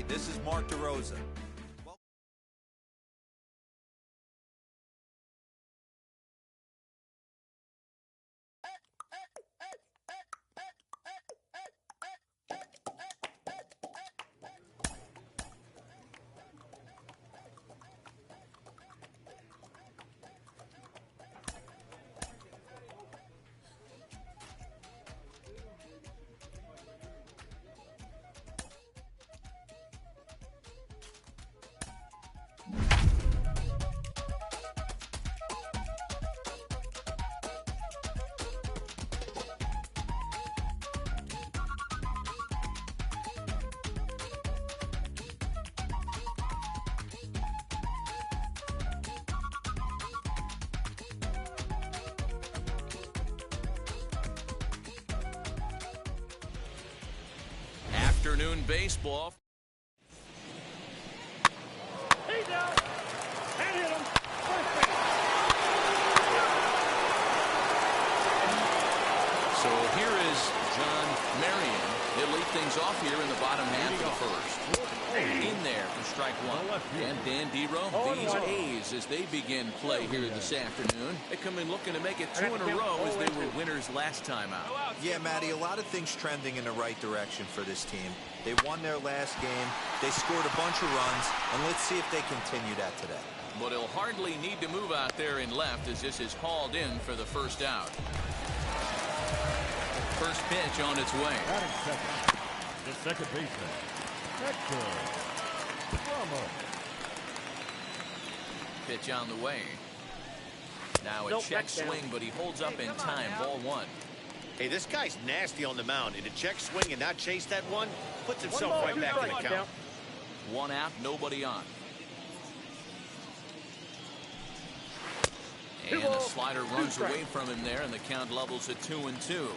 Hey, this is Mark DeRosa. Afternoon baseball. Hey down and hit him. So here is John Marion. He'll lead things off here in the bottom half of the first. In there for strike one. And Dan Dero, these A's, as they begin play here this afternoon, they come in looking to make it 2 in a row as they were winners last time out. Yeah, Matty, a lot of things trending in the right direction for this team. They won their last game. They scored a bunch of runs, and let's see if they continue that today. But he'll hardly need to move out there in left as this is hauled in for the first out. First pitch on its way. The second baseman, Hector Ramos. Pitch on the way. Now a check swing, but he holds up in time. Ball one. Hey, this guy's nasty on the mound, and to check swing and not chase that one puts himself right back in the count. 1 out, nobody on. And the slider runs away from him there, and the count levels at 2-2.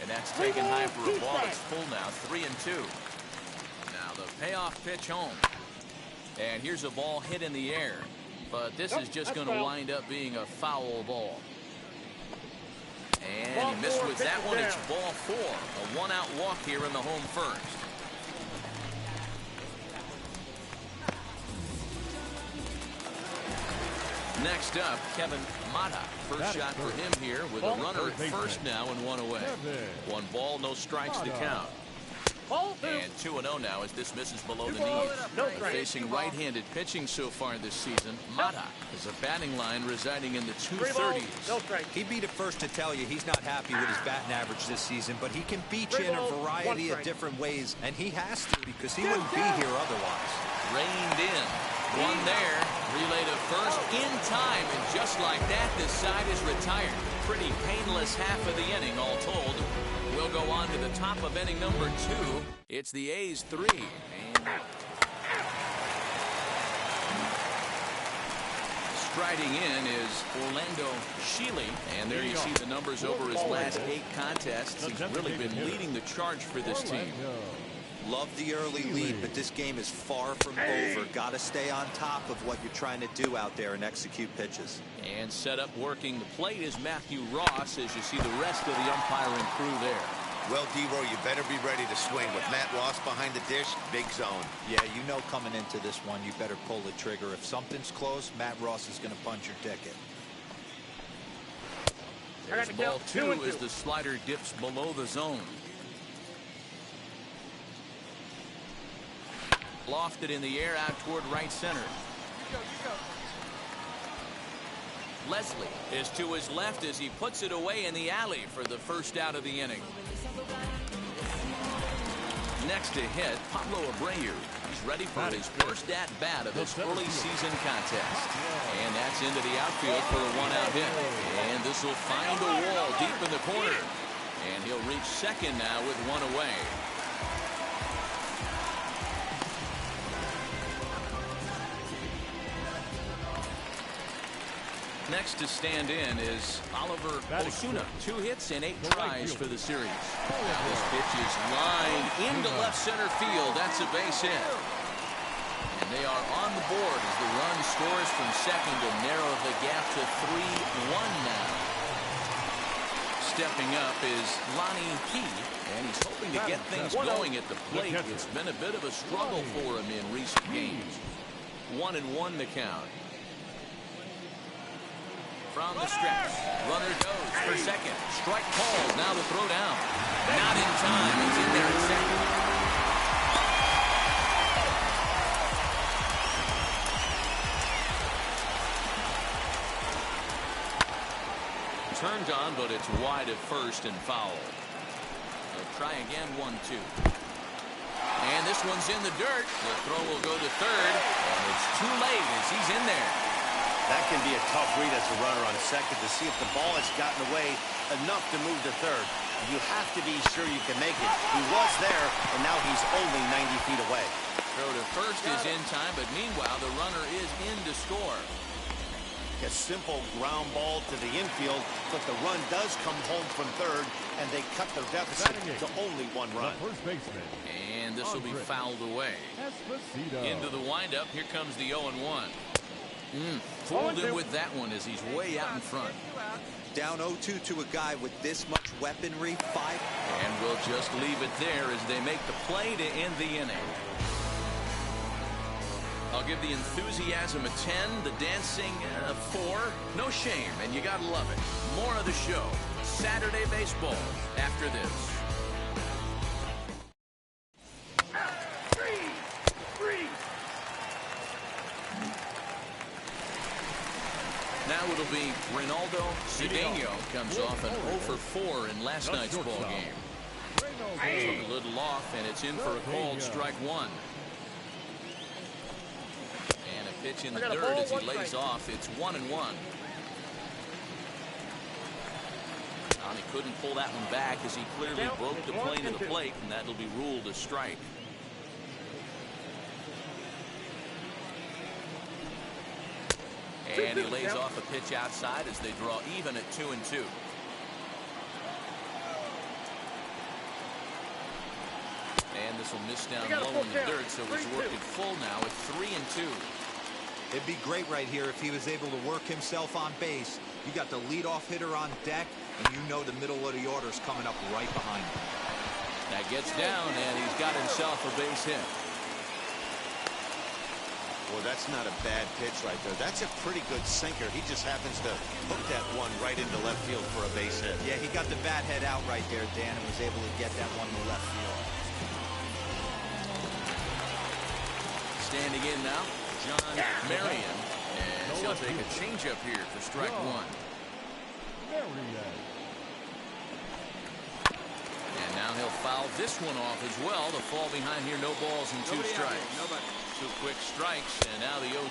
And that's taken high for a ball. It's full now, 3-2. Now the payoff pitch home. And here's a ball hit in the air. But this is just going to wind up being a foul ball. And he missed with that one. It's ball 4. A 1-out walk here in the home first. Next up, Kevin Mata. First shot for him here with a runner at first now and 1 away. 1 ball, no strikes to count. And 2-0 now as this misses below the knees. Facing right-handed pitching so far this season, Mata is a batting line residing in the 230s. He'd be the first to tell you he's not happy with his batting average this season, but he can beat you in a variety of different ways, and he has to because he wouldn't be here otherwise. Reined in. One there. Relay to first in time, and just like that, this side is retired. Pretty painless half of the inning, all told. We'll go on to the top of inning number 2. It's the A's 3. And striding in is Orlando Sheely, and there you see the numbers over his last 8 contests. He's really been leading the charge for this team. Love the early lead, but this game is far from over. Got to stay on top of what you're trying to do out there and execute pitches. And set up working the plate is Matthew Ross as you see the rest of the umpiring crew there. Well, Dero, you better be ready to swing. With Matt Ross behind the dish, big zone. Yeah, you know coming into this one, you better pull the trigger. If something's close, Matt Ross is going to punch your ticket. There's ball 2 as the slider dips below the zone. Lofted in the air out toward right center. Leslie is to his left as he puts it away in the alley for the first out of the inning. Next to hit, Pablo Abreu. He's ready for his first at-bat of this early season contest. And that's into the outfield for a 1-out hit. And this will find a wall deep in the corner. And he'll reach second now with 1 away. Next to stand in is Oliver Osuna. 2 hits and 8 tries for the series. Now this pitch is lined into left center field. That's a base hit. And they are on the board as the run scores from second to narrow the gap to 3-1 now. stepping up is Lonnie Key, and he's hoping to get things going at the plate. It's been a bit of a struggle for him in recent games. 1-1 the count. From the stretch, runner goes for second. Strike called. Now the throw down. Not in time. He's in there at second. Turned on, but it's wide at first and foul. They'll try again, 1-2. And this one's in the dirt. The throw will go to third, and it's too late as he's in there. That can be a tough read as a runner on second to see if the ball has gotten away enough to move to third. You have to be sure you can make it. He was there, and now he's only 90 feet away. Throw to first is in time, but meanwhile, the runner is in to score. A simple ground ball to the infield, but the run does come home from third, and they cut their deficit to only one run. First baseman. And this will be fouled away. Into the windup. Here comes the 0-1. Fooled him with that one as he's way out in front. Down 0-2 to a guy with this much weaponry. 5. And we'll just leave it there as they make the play to end the inning. I'll give the enthusiasm a 10, the dancing a 4. No shame, and you gotta love it. More of the show. Saturday baseball after this. Now it'll be Ronaldo Cedeno comes off an 0-for-4 in last night's ball game. Took a little off, and it's in for a called strike one. And a pitch in the dirt as he lays off. It's 1-1. He couldn't pull that one back as he clearly broke the plane of the plate, and that'll be ruled a strike. And he lays off a pitch outside as they draw even at 2-2. And this will miss down low in the dirt, so he's working full now at 3-2. It'd be great right here if he was able to work himself on base. You got the leadoff hitter on deck, and you know the middle of the order's coming up right behind him. That gets down, and he's got himself a base hit. Well, that's not a bad pitch right there. That's a pretty good sinker. He just happens to hook that one right into left field for a base hit. Yeah, he got the bat head out right there, Dan, and was able to get that one to left field. Standing in now, John Marion. And he'll take a changeup here for strike one. And now he'll foul this one off as well to fall behind here. No balls and 2 strikes. Two quick strikes, and now the 0-2.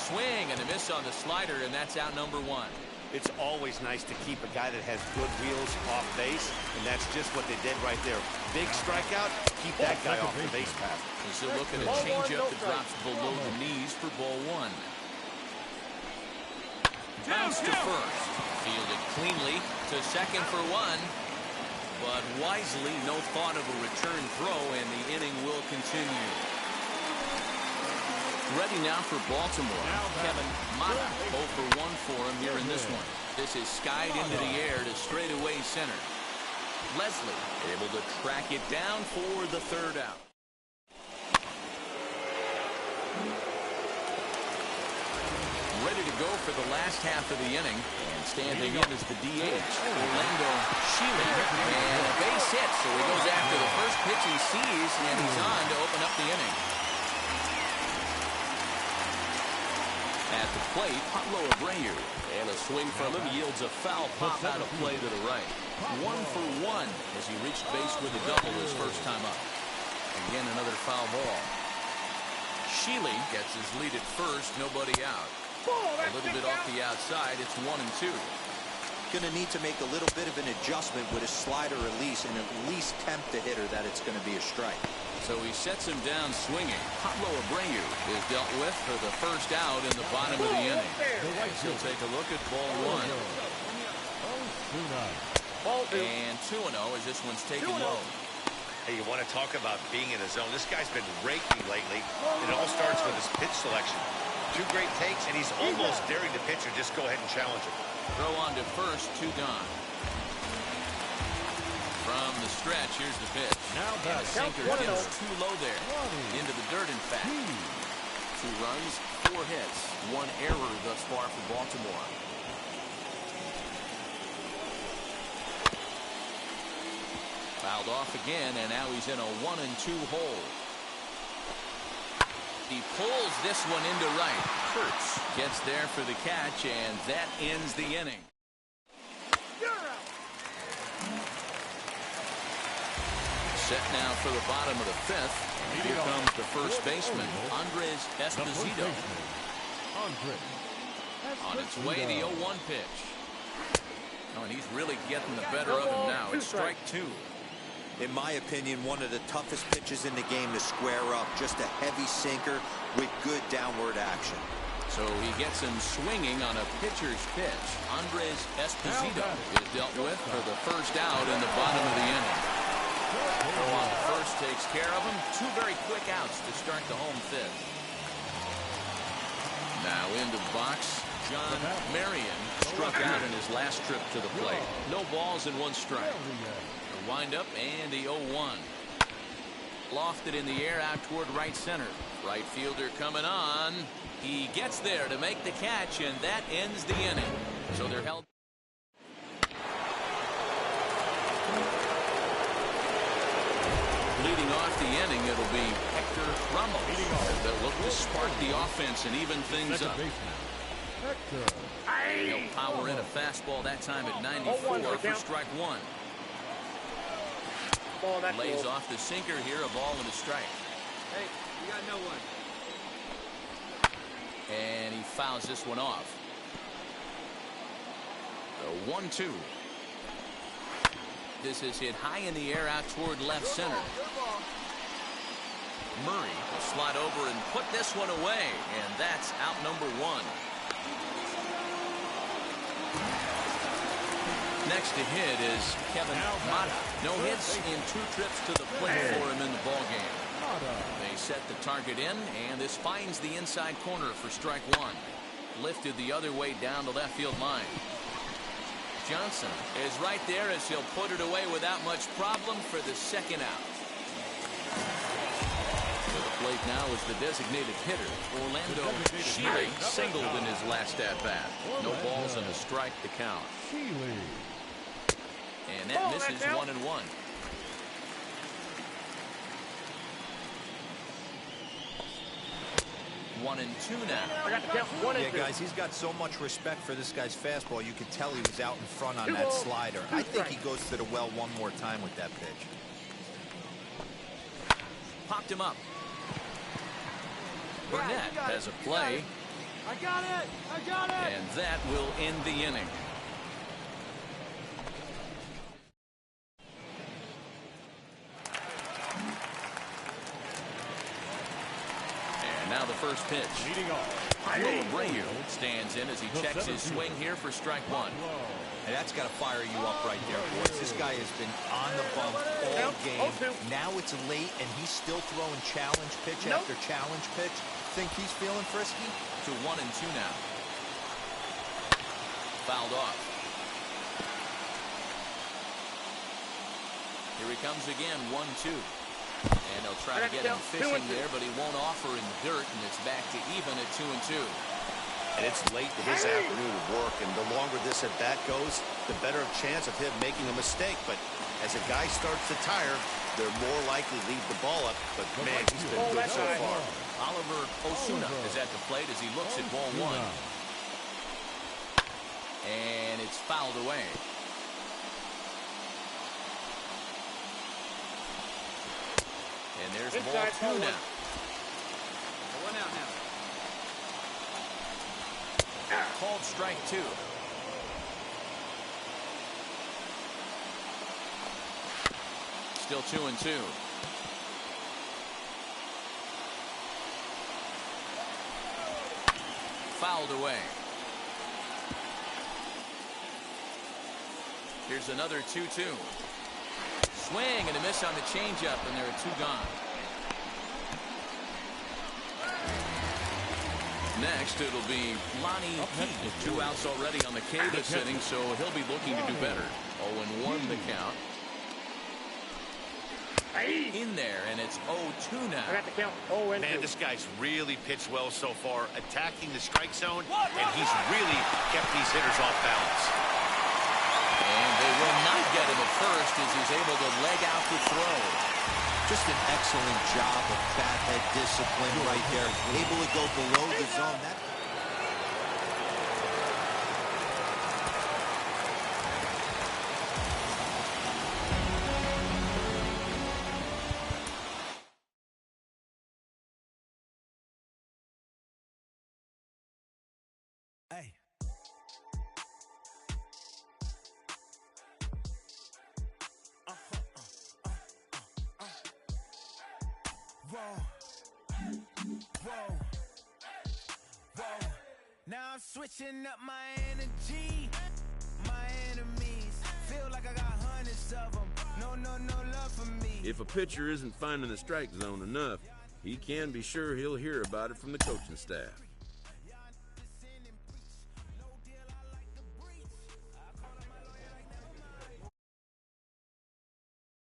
Swing and a miss on the slider, and that's out number 1. It's always nice to keep a guy that has good wheels off base, and that's just what they did right there. Big strikeout, keep that guy off the base path. He's looking at a changeup that drops below the knees for ball 1. Bounce to first. Fielded cleanly to second for 1. But wisely, no thought of a return throw, and the inning will continue. Ready now for Baltimore. Kevin Mata, 0-for-1 for him here in this one. This is skied into the air to straightaway center. Leslie able to track it down for the third out. Ready to go for the last half of the inning. And standing in is the DH, Orlando Sheely. And a base hit, so he goes after the first pitch he sees, and he's on to open up the inning. At the plate, Pablo Abreu, and a swing from him yields a foul pop out of play to the right. 1-for-1 as he reached base with a double his first time up. Again, another foul ball. Sheely gets his lead at first, nobody out. A little bit off the outside, it's 1-2. Going to need to make a little bit of an adjustment with his slider release and at least tempt the hitter that it's going to be a strike. So he sets him down swinging. Pablo Abreu is dealt with for the first out in the bottom of the inning. He'll take a look at ball 1. And 2-0 as this one's taken low. Hey, you want to talk about being in the zone? This guy's been raking lately, and it all starts with his pitch selection. 2 great takes, and he's almost daring the pitcher just go ahead and challenge him. Throw on to first, 2 gone. From the stretch, here's the pitch. Now And a sinker gets too low there. Into the dirt, in fact. 2 runs, 4 hits, 1 error thus far for Baltimore. Fouled off again, and now he's in a 1-2 hole. He pulls this one into right. Kurtz gets there for the catch, and that ends the inning. Set now for the bottom of the 5th. Here comes the first baseman, Andres Esposito. On its way, the 0-1 pitch. Oh, and he's really getting the better of him now. It's strike 2. In my opinion, one of the toughest pitches in the game to square up. Just a heavy sinker with good downward action. So he gets him swinging on a pitcher's pitch. Andres Esposito is dealt with for the first out in the bottom of the inning. While the first takes care of him, 2 very quick outs to start the home 5th. Now into the box, John Marion struck out in his last trip to the plate. No balls and 1 strike. The windup and the 0-1. Lofted in the air out toward right center. Right fielder coming on. He gets there to make the catch, and that ends the inning. So they're held. Leading off the inning, it'll be Hector Ramos. They'll look to spark the offense and even things up. He'll power in a fastball that time at 94 for strike 1. Lays off the sinker here, a ball and a strike. Hey, you got no one. And he fouls this one off. The 1-2. This is hit high in the air out toward left center. Murray will slide over and put this one away, and that's out number 1. Next to hit is Kevin Mata. No hits in 2 trips to the plate for him in the ballgame. They set the target in, and this finds the inside corner for strike 1. Lifted the other way down the left field line. Johnson is right there as he'll put it away without much problem for the second out. To the plate now is the designated hitter, Orlando Sheely, singled in his last at-bat. No balls and a strike to count. And that misses 1-1. One and 2 now. Yeah, guys, he's got so much respect for this guy's fastball. You could tell he was out in front on that slider. I think he goes to the well one more time with that pitch. Popped him up. Burnett has a play. I got it! I got it! And that will end the inning. Now the first pitch. Leading off. Abreu stands in as he checks his swing here for strike 1. And that's got to fire you up right there, boys. This guy has been on the bump all game. Now it's late, and he's still throwing challenge pitch after challenge pitch. Think he's feeling frisky? To 1 and 2 now. Fouled off. Here he comes again, 1-2. And they'll try to get him fishing there, but he won't offer in the dirt, and it's back to even at 2 and 2. And it's late to his afternoon of work, and the longer this at-bat goes, the better chance of him making a mistake. But as a guy starts to tire, they're more likely to leave the ball up. But, man, he's been good so far. Oliver Osuna is at the plate as he looks at ball 1. And it's fouled away. And there's ball 2 now. 1 out now. Called strike 2. Still 2 and 2. Fouled away. Here's another 2-2. Swing and a miss on the changeup, and there are 2 gone. Next, it'll be Lonnie Heath. 2 outs already on the K this inning, so he'll be looking to do better. 0-1 the count. in there, and it's 0-2 now. I got the count. 0-2. Man, this guy's really pitched well so far, attacking the strike zone, and he's really kept these hitters off balance. And they will not get him at first as he's able to leg out the throw. Just an excellent job of bat head discipline right there. Able to go below the zone. Hey. Whoa. Now I'm switching up my energy. My enemies feel like I got hundreds of them. No love for me. If a pitcher isn't finding the strike zone enough, he can be sure he'll hear about it from the coaching staff.